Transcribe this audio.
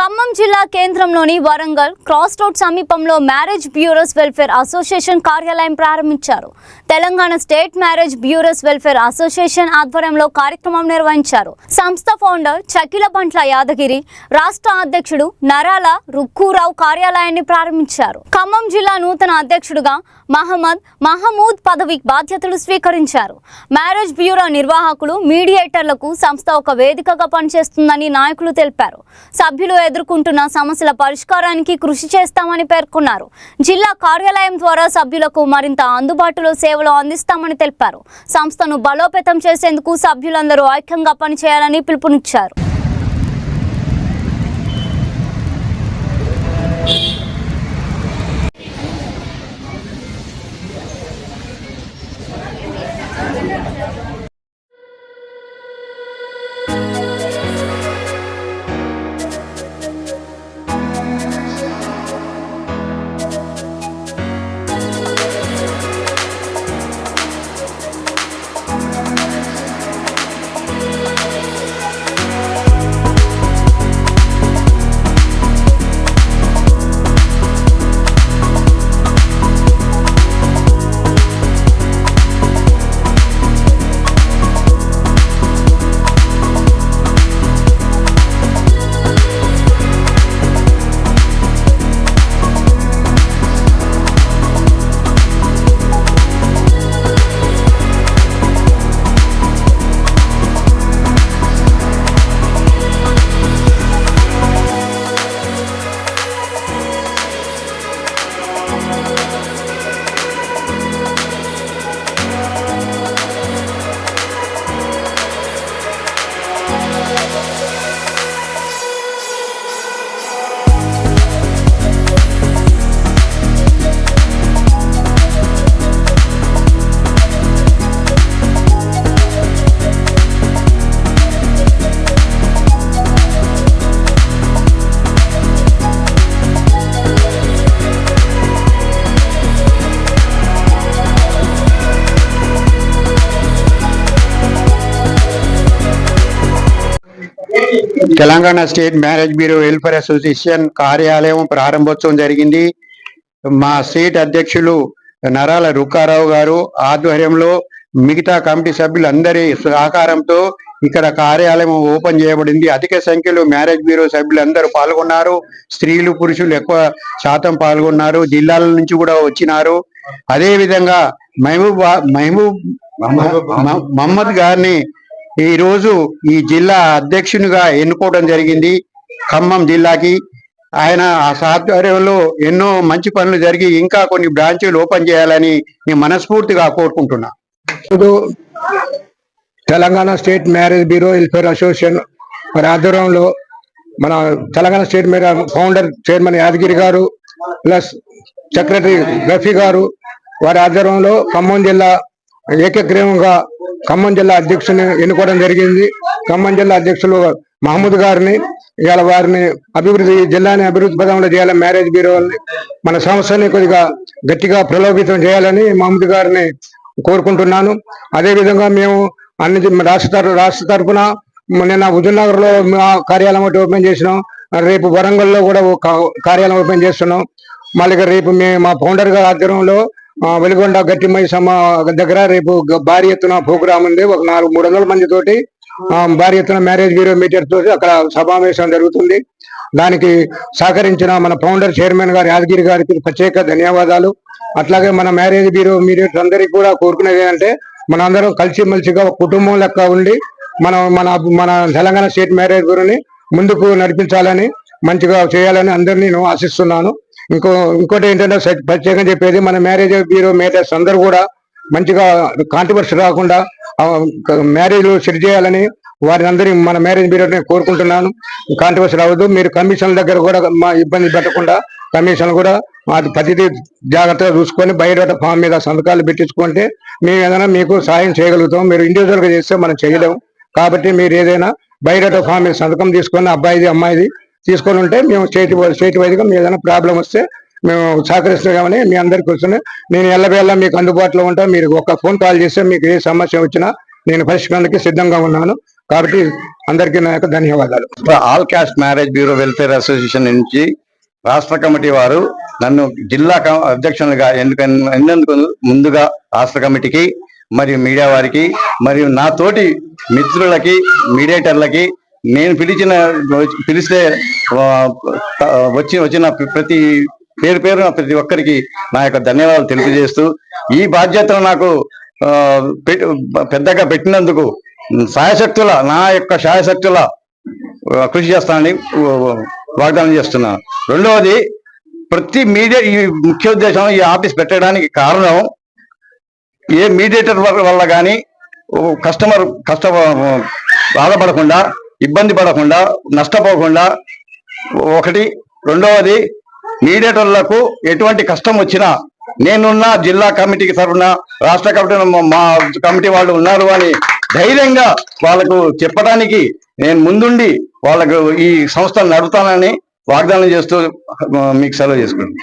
ఖమ్మం జిల్లా కేంద్రంలోని Warangal cross road సమీపంలో మ్యారేజ్ బ్యూరోస్ వెల్ఫేర్ అసోసియేషన్ కార్యాలయం ప్రారంభించారు. Telangana state marriage bureaus welfare association ఆధ్వర్యంలో కార్యక్రమం నిర్వహించారు. సంస్థ ఫౌండర్ చకిలబంట్ల యాదగిరి, రాష్ట్ర అధ్యక్షుడు నరాల రుక్కురావు కార్యాలయాన్ని ప్రారంభించారు. ఖమ్మం జిల్లా నూతన అధ్యక్షుడుగా మహమూద్ పదవి బాధ్యతలు స్వీకరించారు. మ్యారేజ్ బ్యూరో నిర్వాహకులు, మీడియేటర్లకు సంస్థ ఒక వేదికగా పనిచేస్తుందని నాయకులు తెలిపారు. సభ్యులు ఎదుర్కొంటున్న సమస్యల పరిష్కారానికి కృషి చేస్తామని పేర్కొన్నారు. జిల్లా కార్యాలయం ద్వారా సభ్యులకు మరింత అందుబాటులో సేవలు అందిస్తామని తెలిపారు. సంస్థను బలోపేతం చేసేందుకు సభ్యులందరూ ఐక్యంగా పనిచేయాలని పిలుపునిచ్చారు. Telangana state marriage bureau welfare association కార్యాలయం ప్రారంభోత్సవం జరిగింది. మా స్టేట్ అధ్యక్షులు నరాల రుక్కారావు గారు ఆధ్వర్యంలో మిగతా కమిటీ సభ్యులందరి సహకారంతో ఇక్కడ కార్యాలయం ఓపెన్ చేయబడింది. అధిక సంఖ్యలో మ్యారేజ్ బ్యూరో సభ్యులందరూ పాల్గొన్నారు. స్త్రీలు, పురుషులు ఎక్కువ శాతం పాల్గొన్నారు. జిల్లాల నుంచి కూడా వచ్చినారు. అదే విధంగా మహమ్మద్ గారిని ఈ రోజు ఈ జిల్లా అధ్యక్షునిగా ఎన్నుకోవడం జరిగింది. ఖమ్మం జిల్లాకి ఆయన ఆ ఆధ్వర్యంలో ఎన్నో మంచి పనులు జరిగి ఇంకా కొన్ని బ్రాంచీలు ఓపెన్ చేయాలని నేను మనస్ఫూర్తిగా కోరుకుంటున్నా. Telangana state marriage bureau welfare association మరి ఆధ్వర్యంలో మన Telangana state founder chairman Yadagiri గారు ప్లస్ సెక్రటరీ రఫీ గారు వారి ఆధ్వర్యంలో ఖమ్మం జిల్లా ఏకగ్రీవంగా ఖమ్మం జిల్లా అధ్యక్షుని ఎన్నుకోవడం జరిగింది. ఖమ్మం జిల్లా అధ్యక్షులు మహమూద్ గారిని ఇవాళ వారిని జిల్లాని అభివృద్ధి పదంలో చేయాలని, మ్యారేజ్ బ్యూరోని మన సంస్థని కొద్దిగా గట్టిగా ప్రలోభితం చేయాలని మహమూద్ గారిని కోరుకుంటున్నాను. అదేవిధంగా మేము అన్ని రాష్ట్ర తరఫున నిన్న హుజూర్నగర్ లో కార్యాలయం ఒకటి ఓపెన్ చేసినాం. రేపు వరంగల్లో కూడా కార్యాలయం ఓపెన్ చేస్తున్నాం. మళ్ళీ రేపు మా ఫౌండర్ గారి ఆధ్వర్యంలో వెలుగొండ గట్టిమై దగ్గర రేపు భారీ ఎత్తున ప్రోగ్రామ్ ఉంది. ఒక 300 మంది తోటి భారీ ఎత్తున మ్యారేజ్ బ్యూరో మీటర్ తోటి అక్కడ సమావేశం జరుగుతుంది. దానికి సహకరించిన మన ఫౌండర్ చైర్మన్ గారు యాదగిరి గారికి ప్రత్యేక ధన్యవాదాలు. అట్లాగే మన మ్యారేజ్ బ్యూరో మీడియట్ అందరికీ కూడా కోరుకునేది ఏంటంటే మనందరం కలిసిమెలిసిగా కుటుంబం లెక్క ఉండి మన తెలంగాణ స్టేట్ మ్యారేజ్ బ్యూరోని ముందుకు నడిపించాలని, మంచిగా చేయాలని అందరినీ నేను ఆశిస్తున్నాను. ఇంకోటి ఏంటంటే ప్రత్యేకంగా చెప్పేది, మన మ్యారేజ్ బ్యూరో మేటర్స్ అందరూ కూడా మంచిగా కాంట్రవర్సీ రాకుండా మ్యారేజ్ సెట్ చేయాలని వారిని అందరి మన మ్యారేజ్ బ్యూరోని కోరుకుంటున్నాను. కాంట్రవర్సీ రావద్దు. మీరు కమిషన్ల దగ్గర కూడా మా ఇబ్బంది పెట్టకుండా కమిషన్ కూడా అది ప్రతిదీ జాగ్రత్తగా చూసుకొని బయట ఫామ్ మీద సంతకాలు పెట్టించుకుంటే మేము ఏదైనా మీకు సాయం చేయగలుగుతాం. మీరు ఇండివిజువల్ గా చేస్తే మనం చేయలేము. కాబట్టి మీరు ఏదైనా బయట ఫామ్ మీద సంతకం తీసుకొని అబ్బాయిది అమ్మాయిది తీసుకొని ఉంటే మేము స్టేట్ వైజ్గా మీ ఏదైనా ప్రాబ్లం వస్తే మేము సహకరిస్తున్నామని మీ అందరికి వస్తున్నాయి. నేను ఎల్లవేళ మీకు అందుబాటులో ఉంటా. మీరు ఒక ఫోన్ కాల్ చేస్తే మీకు ఏ సమస్య వచ్చినా నేను పరిష్కారానికి సిద్ధంగా ఉన్నాను. కాబట్టి అందరికీ నా యొక్క ధన్యవాదాలు. All caste marriage bureau welfare association నుంచి రాష్ట్ర కమిటీ వారు నన్ను జిల్లా అధ్యక్షునిగా ఎన్నందుకు ముందుగా రాష్ట్ర కమిటీకి మరియు మీడియా వారికి మరియు నా తోటి మిత్రులకి మీడియేటర్లకి నేను పిలిస్తే వచ్చిన ప్రతి పేరున ప్రతి ఒక్కరికి నా యొక్క ధన్యవాదాలు తెలియజేస్తూ ఈ బాధ్యతను నాకు పెద్దగా పెట్టినందుకు నా యొక్క శాయశక్తుల కృషి చేస్తానని వాగ్దానం చేస్తున్నాను. రెండవది, ప్రతి మీడియా ఈ ముఖ్య ఉద్దేశం ఈ ఆఫీస్ పెట్టడానికి కారణం ఏ మీడియేటర్ వల్ల కానీ కస్టమర్ బాధపడకుండా, ఇబ్బంది పడకుండా, నష్టపోకుండా ఒకటి. రెండవది, మీడియేటర్లకు ఎటువంటి కష్టం వచ్చినా నేనున్న జిల్లా కమిటీకి తరఫున రాష్ట్ర కమిటీ మా కమిటీ వాళ్ళు ఉన్నారు అని ధైర్యంగా వాళ్ళకు చెప్పడానికి నేను ముందుండి వాళ్ళకు ఈ సంస్థను నడుపుతానని వాగ్దానం చేస్తూ మీకు సెలవు చేసుకుంటాను.